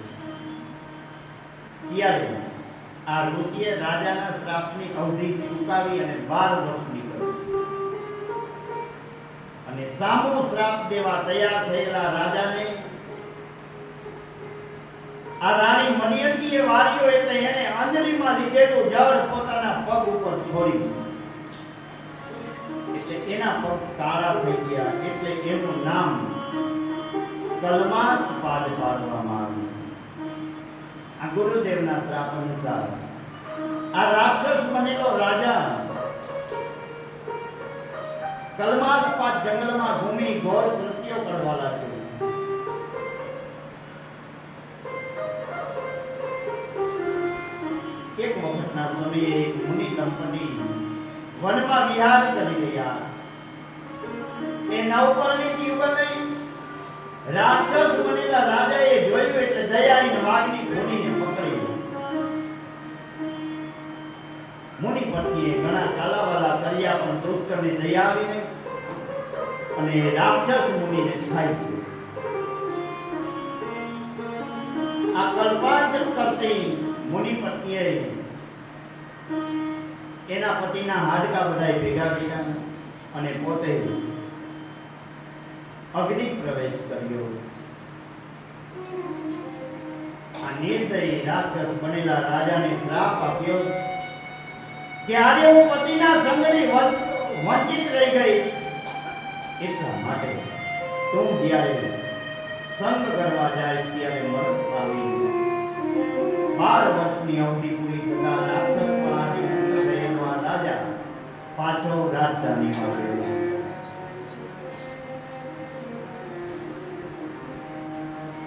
ત્યારે આ ઋષિએ રાજાના શ્રાપની અવધિ ચૂકાવી અને 12 વર્ષની કરી અને સામો શ્રાપ દેવા તૈયાર થયેલા રાજાને આ રાણી મણિયંતીએ વાર્યો એટલે એને અંજલિમાં લીધેલું જળ પોતાના પગ ઉપર છોડી દીધું. એટલે એના પગ કાળા થઈ ગયા. એટલે એનું નામ કલમાસ પાડવામાં આવ્યું. આ ગુરુદેવના શ્રાપ અનુસાર આ રાક્ષસ બનેલો રાજા કલમાસ પાદ જંગલમાં ઘૂમી ઘોર કૃત્યો કરવા લાગ્યો. એક વખતના સમયે એક મુનિ દંપતી વનમાં વિહાર કરી રહ્યા. એ નવપરણી યુવતી રાક્ષસ બનેલા રાજાએ જોયું એટલે દયાહીન વાઘની ઘોડીને પકડી. મુનિ પત્નીએ ઘણા કાલાવાલા કર્યા પણ દુષ્ટને દયા આવીને અને રાક્ષસ મુનિને ખાઈ ગયો. આ કલ્પાંતર કરતી મુનિ પત્નીએ એના પતિના હાડકા બધાય ભેગા કર્યા અને પોતે અગ્નિ પ્રવેશ કર્યો. આ નિર્દયી રાક્ષસ બનેલા રાજાને શ્રાપ આપ્યો કે આજે હું પતિના સંગની વંચિત રહી ગઈ. એટલા માટે તું જ્યારે સંગ કરવા જાય ત્યારે મરણ પામી. 12 વર્ષની અવધિ પૂરી થતા રાક્ષસ રાજા પાછો રાજધાનીમાં ગયો.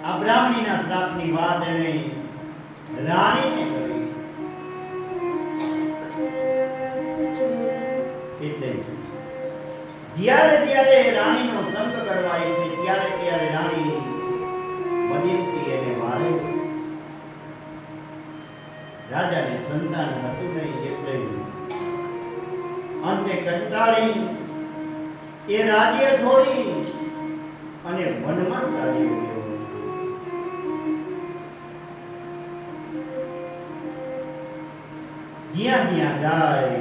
આ બ્રાહ્મણીના શ્રાપની વાત એણે રાણીને કરી. એટલે જ્યારે રાણીનો સંગ કરવા છે ત્યારે રાણી બદીમતી એને મારે. રાજાને સંતાન હતું નહીં એટલે અંતે કંટાળી એ રાજ્ય છોડી અને વનમાં ચાલી ગયો. જ્યાં જાય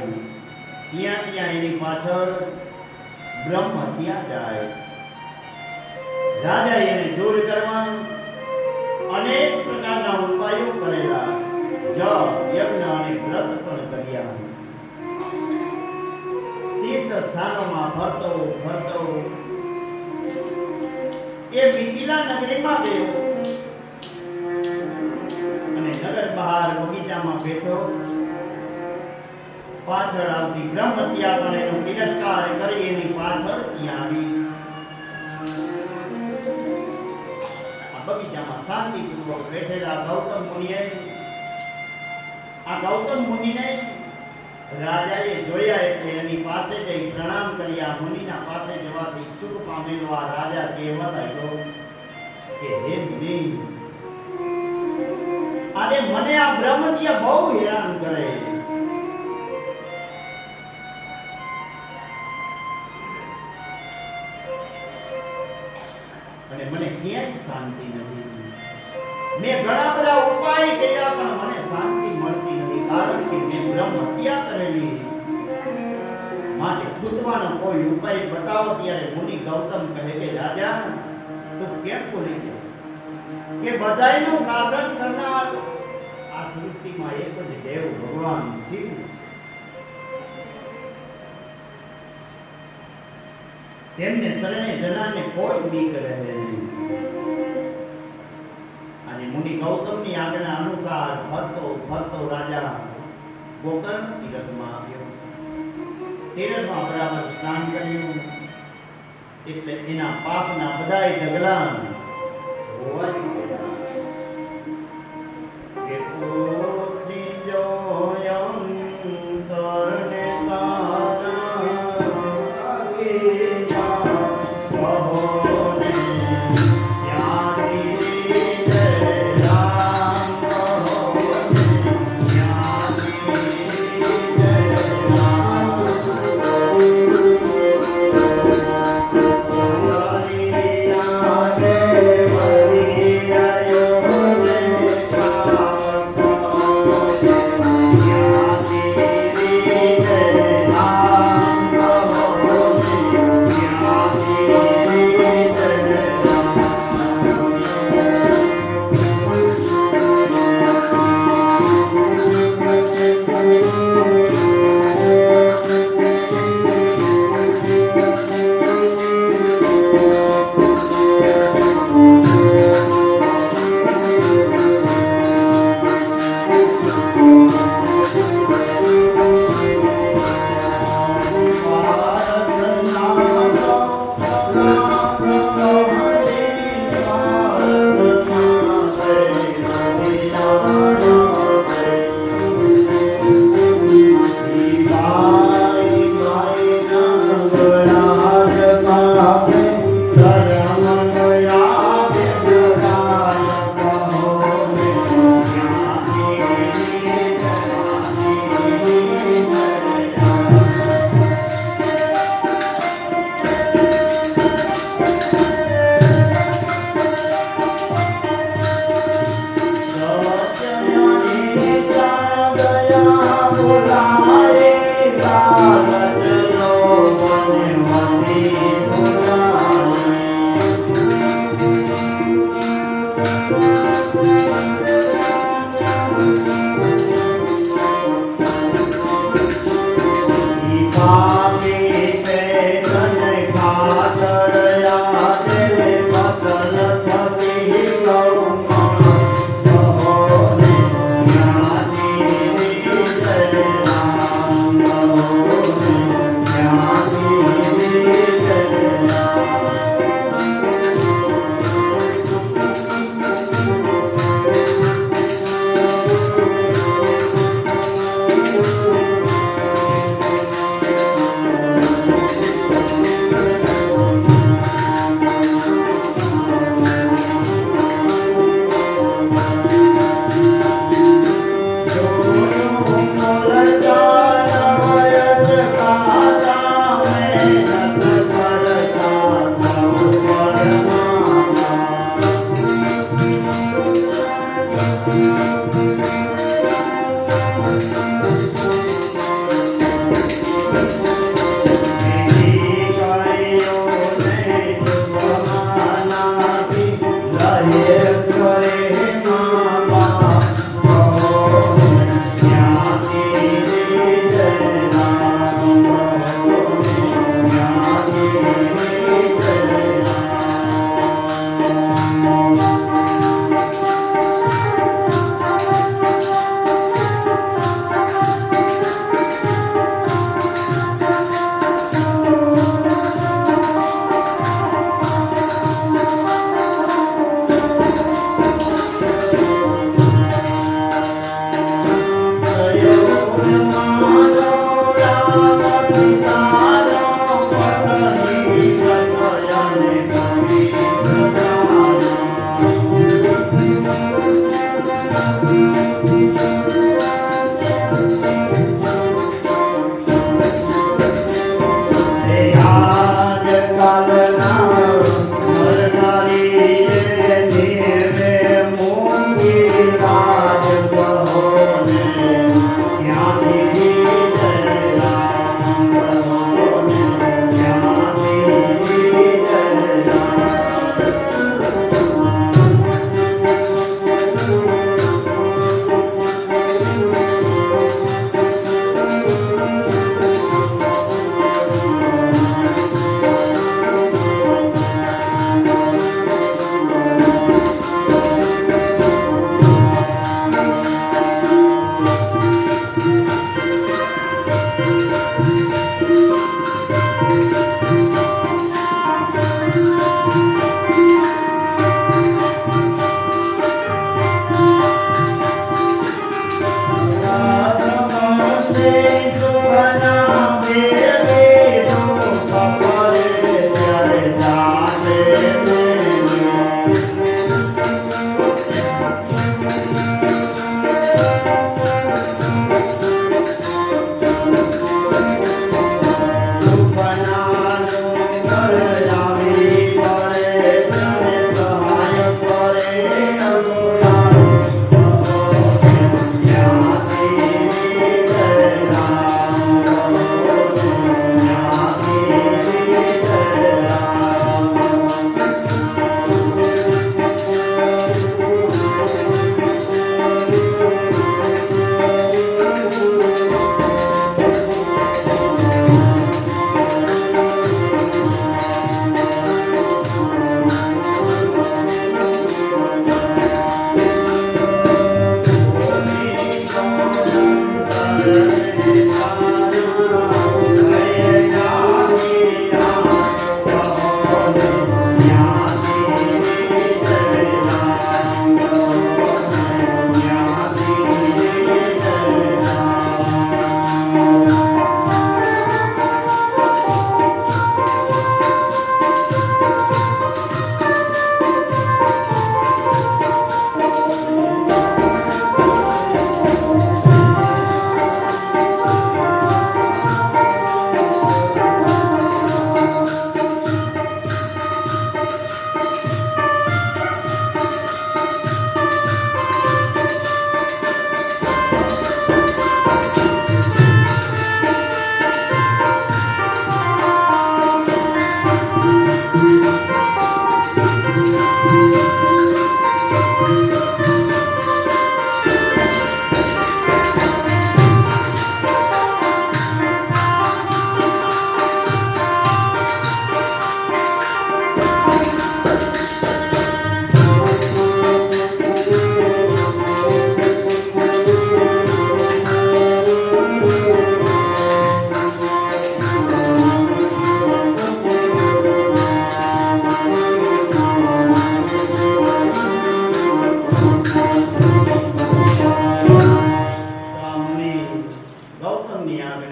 ત્યાં એની પાછળ બ્રહ્મ ત્યાં જાય. રાજાએ એને દૂર કરવા અનેક પ્રકારના ઉપાયો કરેલા. જપ યજ્ઞ અને વ્રત પણ કર્યા. તીર્થ સ્થાનોમાં ફરતો એ મિથિલા નગરીમાં ગયો અને નગર બહાર બગીચામાં બેઠો. પાછળ આવતી બ્રહ્મત્યા પણ એનો તિરસ્કાર કરી એની પાછળ ત્યાં આવી. આ બગીચામાં શાંતિપૂર્વક બેઠેલા ગૌતમ મુનિને રાજાએ જોયા એટલે એની પાસે જઈ પ્રણામ કર્યા. મુનિના પાસે જવાથી સુખ પામેલો આ રાજા કહેવા લાગ્યો કે હે મુનિ, આજે મને આ બ્રહ્મત્ય બહુ હેરાન કરે. અને મને ક્યાંય શાંતિ નથી. મેં ઘણા બધા ઉપાય કર્યા પણ મને શાંતિ મળતી નથી, કારણ કે મેં બ્રહ્મ હત્યા કરેલી. માટે છૂટવાનો કોઈ ઉપાય બતાવો. ત્યારે મુનિ ગૌતમ કહે કે રાજા, તું કેમ ભૂલી ગયો કે બધાયનું શાસન કરનાર આ સૃષ્ટિમાં એક જ દેવ ભગવાન શિવ. તેમને શરણે જનારને કોઈ બીક રહે નહીં. અને મુનિ ગૌતમની આજ્ઞા અનુસાર ફરતો રાજા ગોકર્ણ તીરથમાં આવ્યો. તીરથમાં બરાબર સ્નાન કર્યું એટલે એના પાપના બધાય ઢગલા હોવાઈ ગયા.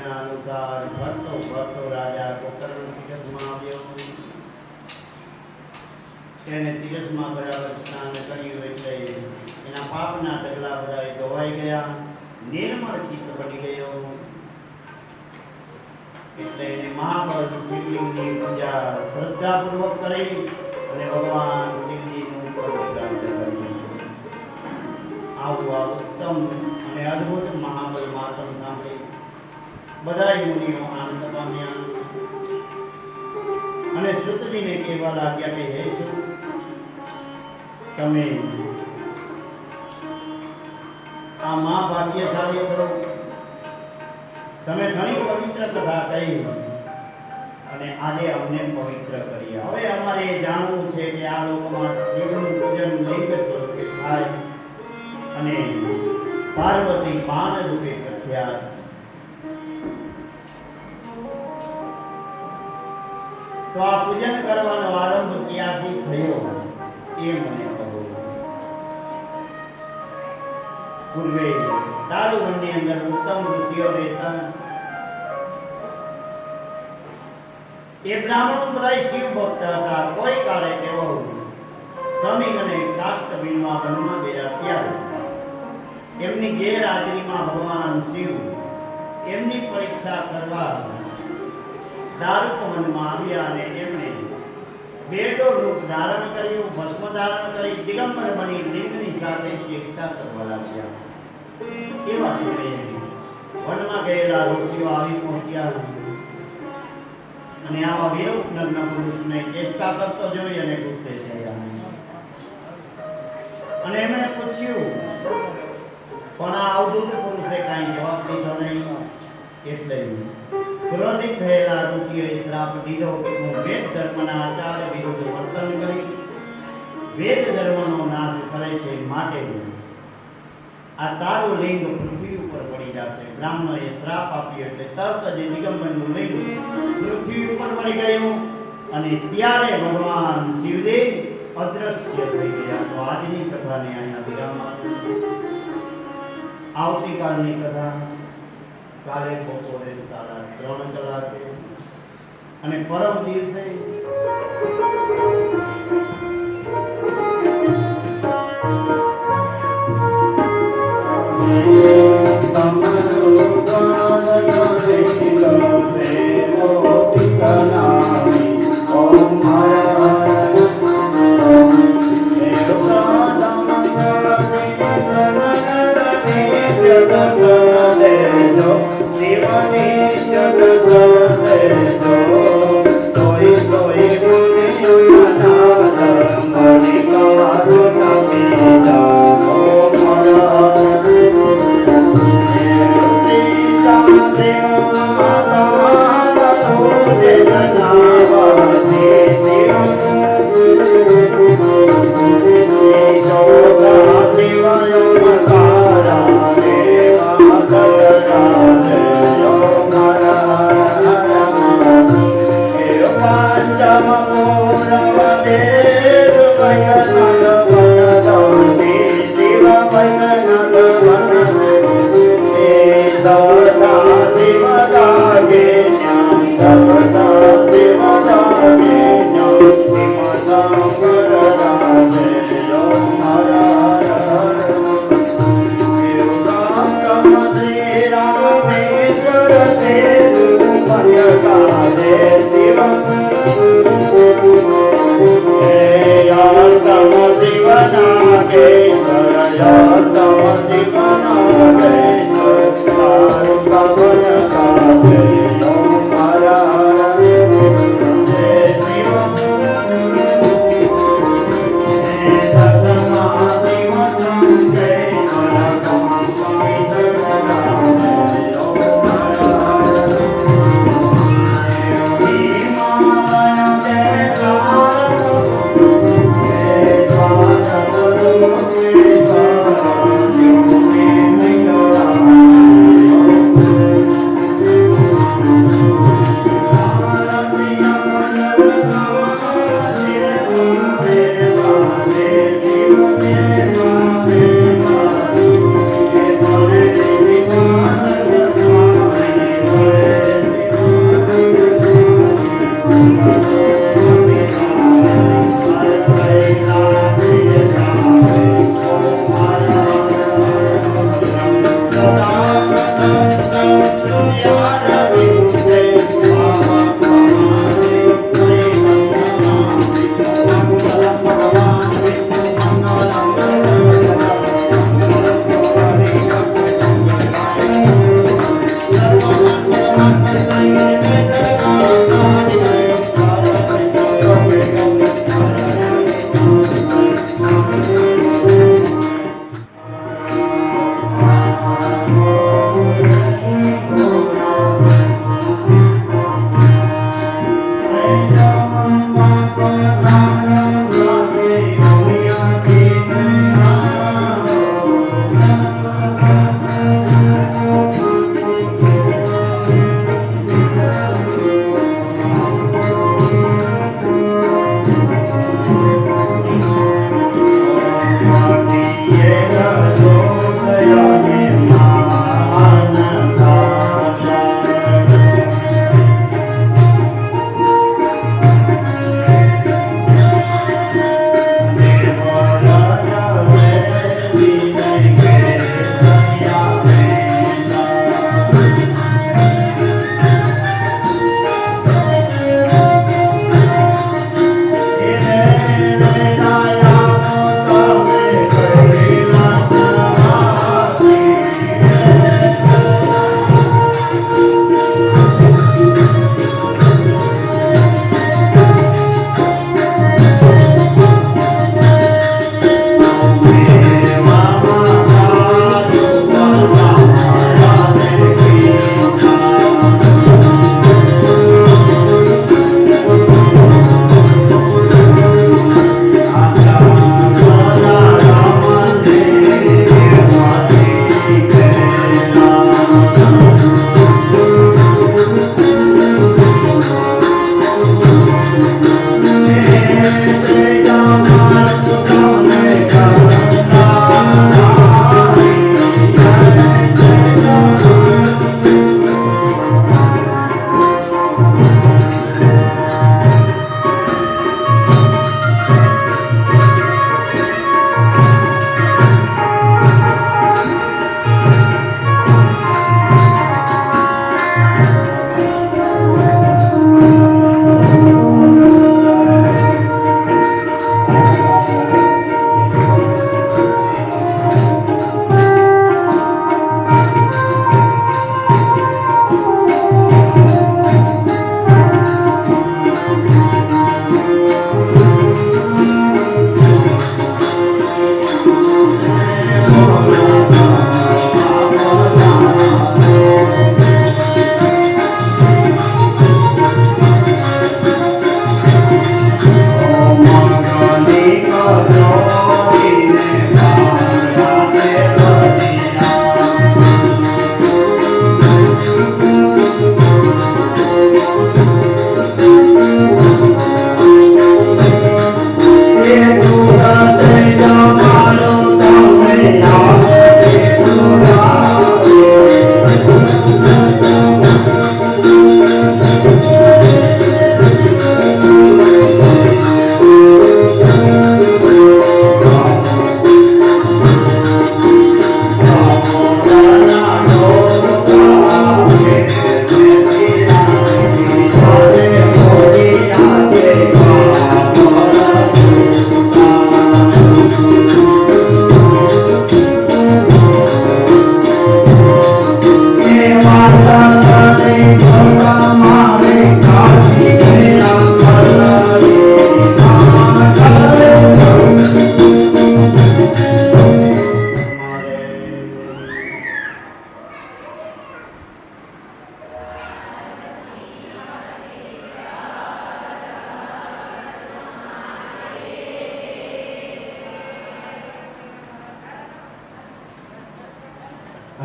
કહ્યા અનુસાર ભરતો રાજા ગોકર્ણ તીરથમાં આવ્યો. તેને તીરથમાં બરાબર સ્નાન કર્યું એટલે એના પાપના ઢગલા બધા ધોવાઈ ગયા, નિર્મળ ચિત્ત બની ગયો. એટલે એને મહાબળ શિવલિંગની પૂજા શ્રદ્ધાપૂર્વક કરી અને ભગવાન શિવજીનું પ્રાપ્ત કર્યું. આવું આ ઉત્તમ અને અદ્ભુત મહાબળ માતમ સાંભળી બધાય મુનિઓ આનંદ પામ્યા અને સુતજીને કહેવા લાગ્યા કે હે સુત, તમે આ મા ભાગ્યશાળી છો. તમે ઘણી પવિત્ર કથા કહી અને આજે અમને પવિત્ર કરી. હવે અમારે જાણવું છે કે આ લોકમાં શિવનું પૂજન લિંગ સ્વરૂપે થાય અને પાર્વતી બાણ રૂપે પ્રખ્યાત. તો આ પૂજન કરવાનો આરંભ ક્યાંથી થયો એ મને કહો. પૂર્વે દારૂવનની અંદર ઉત્તમ ઋષિઓ રહેતા. એ બ્રાહ્મણો બધા શિવ ભક્ત હતા. કોઈ કાળે તેઓ સમીર અને કાષ્ટભીમાં વનમાં ગયા ત્યારે એમની ગેરહાજરીમાં ભગવાન શિવ એમની પરીક્ષા કરવા દારૂવનમાં આવ્યા અને એમણે બેડો રૂપ ધારણ કર્યું, ભસ્મ ધારણ કરી દિગંબર બની લિંગની સાથે ચેષ્ટા કરવા લાગ્યા. એવા સમયે વનમાં ગયેલા ઋષિઓ આવી પહોંચ્યા અને આવા વિરુદ્ધ નગ્ન પુરુષને ચેષ્ટા કરતો જોઈ અને ગુસ્સે થયા અને એમણે પૂછ્યું, પણ આ અવધૂત પુરુષે કાંઈ જવાબ દીધો નહીં. એટલે ક્રોધિત થયેલા ઋષિઓએ શ્રાપ દીધો કે હું વેદ ધર્મના આચાર વિરુદ્ધ વર્તન કરી વેદ ધર્મનો નાશ કરે છે, માટે આ તારું લિંગ પૃથ્વી ઉપર પડી જશે. બ્રાહ્મણોએ શ્રાપ આપ્યો એટલે તરત જ દિગંબરનું લિંગ પૃથ્વી ઉપર પડી ગયું અને ત્યારે ભગવાન શિવદેવ અદ્રશ્ય થઈ ગયા. તો આજની કથાને અહીંયા વિરામ આપું. આવતીકાલની કથા કાલે બપોરે 3:30 કલાકે અને પરમ દિવસે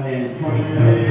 અને થોડીક